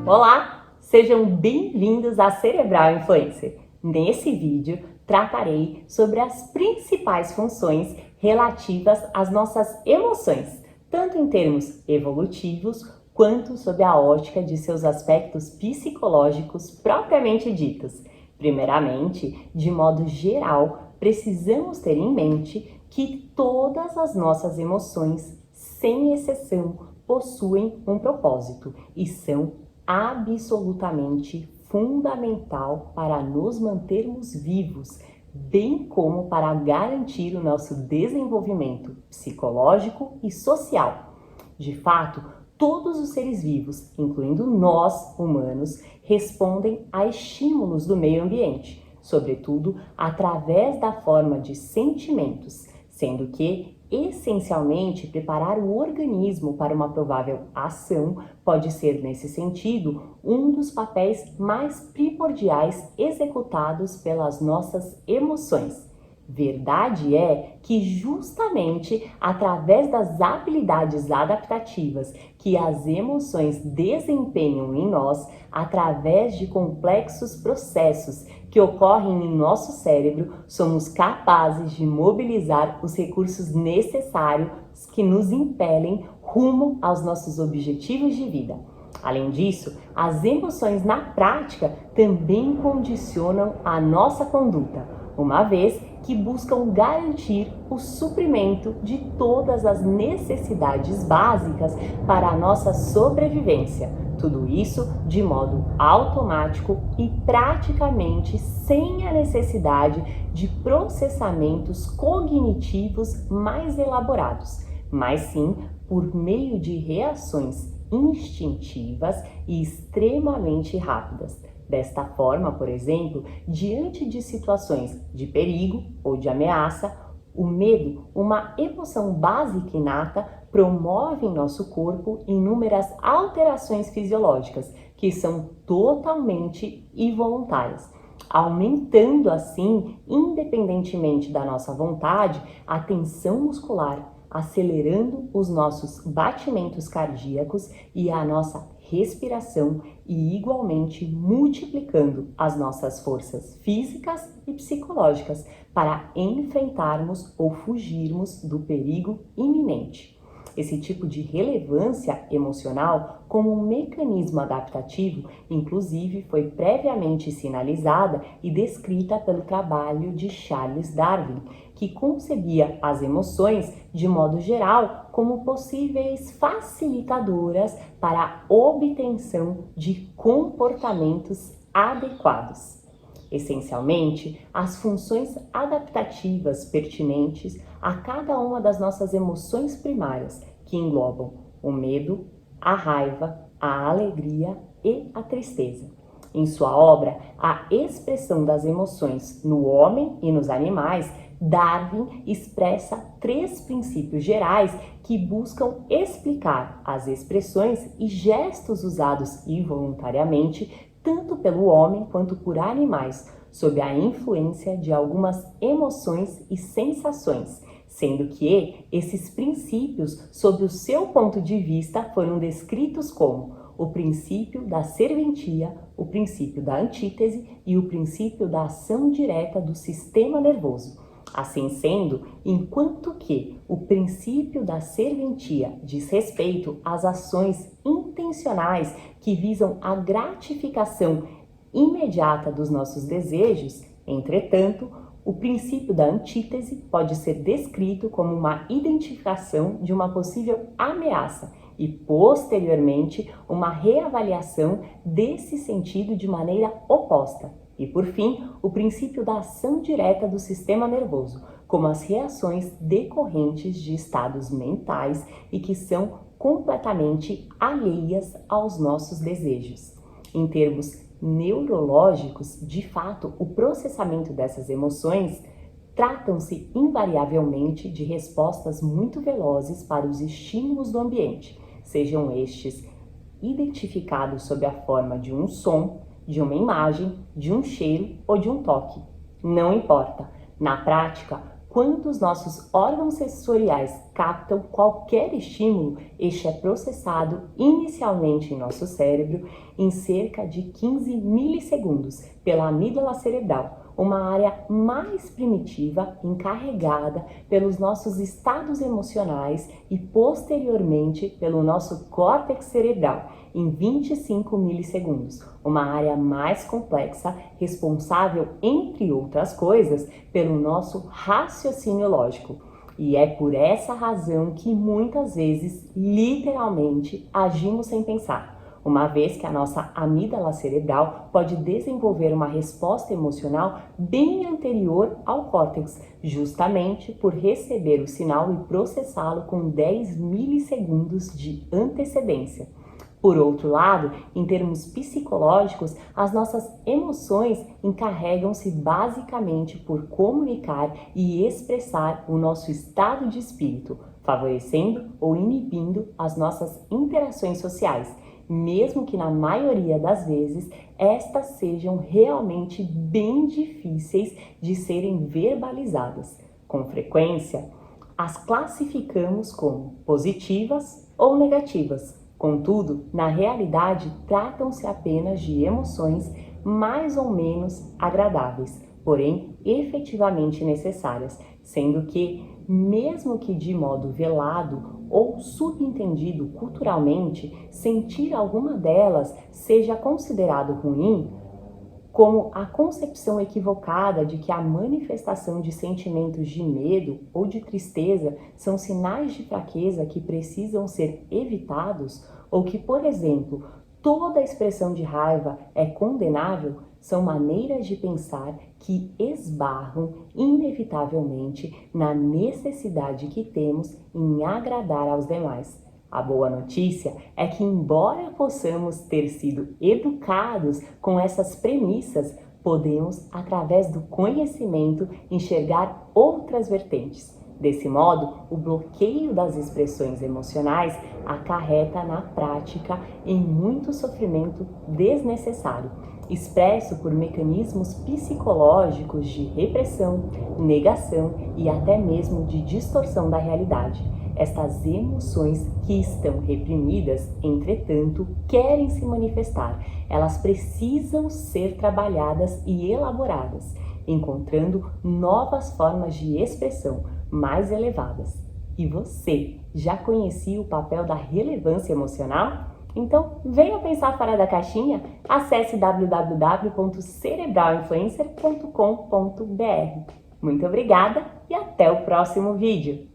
Olá, sejam bem-vindos à Cerebral Influencer. Nesse vídeo, tratarei sobre as principais funções relativas às nossas emoções, tanto em termos evolutivos, quanto sob a ótica de seus aspectos psicológicos propriamente ditos. Primeiramente, de modo geral, precisamos ter em mente que todas as nossas emoções, sem exceção, possuem um propósito e são absolutamente fundamental para nos mantermos vivos, bem como para garantir o nosso desenvolvimento psicológico e social. De fato, todos os seres vivos, incluindo nós, humanos, respondem a estímulos do meio ambiente, sobretudo através da forma de sentimentos, sendo que, essencialmente, preparar o organismo para uma provável ação pode ser, nesse sentido, um dos papéis mais primordiais executados pelas nossas emoções. Verdade é que justamente através das habilidades adaptativas que as emoções desempenham em nós, através de complexos processos que ocorrem em nosso cérebro, somos capazes de mobilizar os recursos necessários que nos impelem rumo aos nossos objetivos de vida. Além disso, as emoções na prática também condicionam a nossa conduta, uma vez que buscam garantir o suprimento de todas as necessidades básicas para a nossa sobrevivência. Tudo isso de modo automático e praticamente sem a necessidade de processamentos cognitivos mais elaborados, mas sim por meio de reações instintivas e extremamente rápidas. Desta forma, por exemplo, diante de situações de perigo ou de ameaça, o medo, uma emoção básica inata, promove em nosso corpo inúmeras alterações fisiológicas que são totalmente involuntárias, aumentando assim, independentemente da nossa vontade, a tensão muscular, acelerando os nossos batimentos cardíacos e a nossa respiração e igualmente multiplicando as nossas forças físicas e psicológicas para enfrentarmos ou fugirmos do perigo iminente. Esse tipo de relevância emocional como um mecanismo adaptativo, inclusive, foi previamente sinalizada e descrita pelo trabalho de Charles Darwin, que concebia as emoções, de modo geral, como possíveis facilitadoras para a obtenção de comportamentos adequados. Essencialmente, as funções adaptativas pertinentes a cada uma das nossas emoções primárias, que englobam o medo, a raiva, a alegria e a tristeza. Em sua obra, A Expressão das Emoções no Homem e nos Animais, Darwin expressa 3 princípios gerais que buscam explicar as expressões e gestos usados involuntariamente tanto pelo homem quanto por animais, sob a influência de algumas emoções e sensações, sendo que esses princípios, sob o seu ponto de vista, foram descritos como o princípio da serventia, o princípio da antítese e o princípio da ação direta do sistema nervoso. Assim sendo, enquanto que o princípio da serventia diz respeito às ações intencionais que visam a gratificação imediata dos nossos desejos, entretanto, o princípio da antítese pode ser descrito como uma identificação de uma possível ameaça e, posteriormente, uma reavaliação desse sentido de maneira oposta. E, por fim, o princípio da ação direta do sistema nervoso, como as reações decorrentes de estados mentais e que são completamente alheias aos nossos desejos. Em termos neurológicos, de fato, o processamento dessas emoções tratam-se invariavelmente de respostas muito velozes para os estímulos do ambiente, sejam estes identificados sob a forma de um som, de uma imagem, de um cheiro ou de um toque. Não importa. Na prática, quando os nossos órgãos sensoriais captam qualquer estímulo, este é processado inicialmente em nosso cérebro em cerca de 15 milissegundos pela amígdala cerebral, uma área mais primitiva encarregada pelos nossos estados emocionais e posteriormente pelo nosso córtex cerebral, em 25 milissegundos, uma área mais complexa responsável, entre outras coisas, pelo nosso raciocínio lógico. E é por essa razão que muitas vezes, literalmente, agimos sem pensar, uma vez que a nossa amígdala cerebral pode desenvolver uma resposta emocional bem anterior ao córtex, justamente por receber o sinal e processá-lo com 10 milissegundos de antecedência. Por outro lado, em termos psicológicos, as nossas emoções encarregam-se basicamente por comunicar e expressar o nosso estado de espírito, favorecendo ou inibindo as nossas interações sociais, mesmo que na maioria das vezes estas sejam realmente bem difíceis de serem verbalizadas. Com frequência, as classificamos como positivas ou negativas. Contudo, na realidade, tratam-se apenas de emoções mais ou menos agradáveis, porém efetivamente necessárias, sendo que, mesmo que de modo velado ou subentendido culturalmente, sentir alguma delas seja considerado ruim, como a concepção equivocada de que a manifestação de sentimentos de medo ou de tristeza são sinais de fraqueza que precisam ser evitados, ou que, por exemplo, toda expressão de raiva é condenável, são maneiras de pensar que esbarram inevitavelmente na necessidade que temos em agradar aos demais. A boa notícia é que, embora possamos ter sido educados com essas premissas, podemos, através do conhecimento, enxergar outras vertentes. Desse modo, o bloqueio das expressões emocionais acarreta na prática em muito sofrimento desnecessário, expresso por mecanismos psicológicos de repressão, negação e até mesmo de distorção da realidade. Estas emoções que estão reprimidas, entretanto, querem se manifestar. Elas precisam ser trabalhadas e elaboradas, encontrando novas formas de expressão mais elevadas. E você já conhecia o papel da relevância emocional? Então, venha pensar fora da caixinha. Acesse www.cerebralinfluencer.com.br. Muito obrigada e até o próximo vídeo!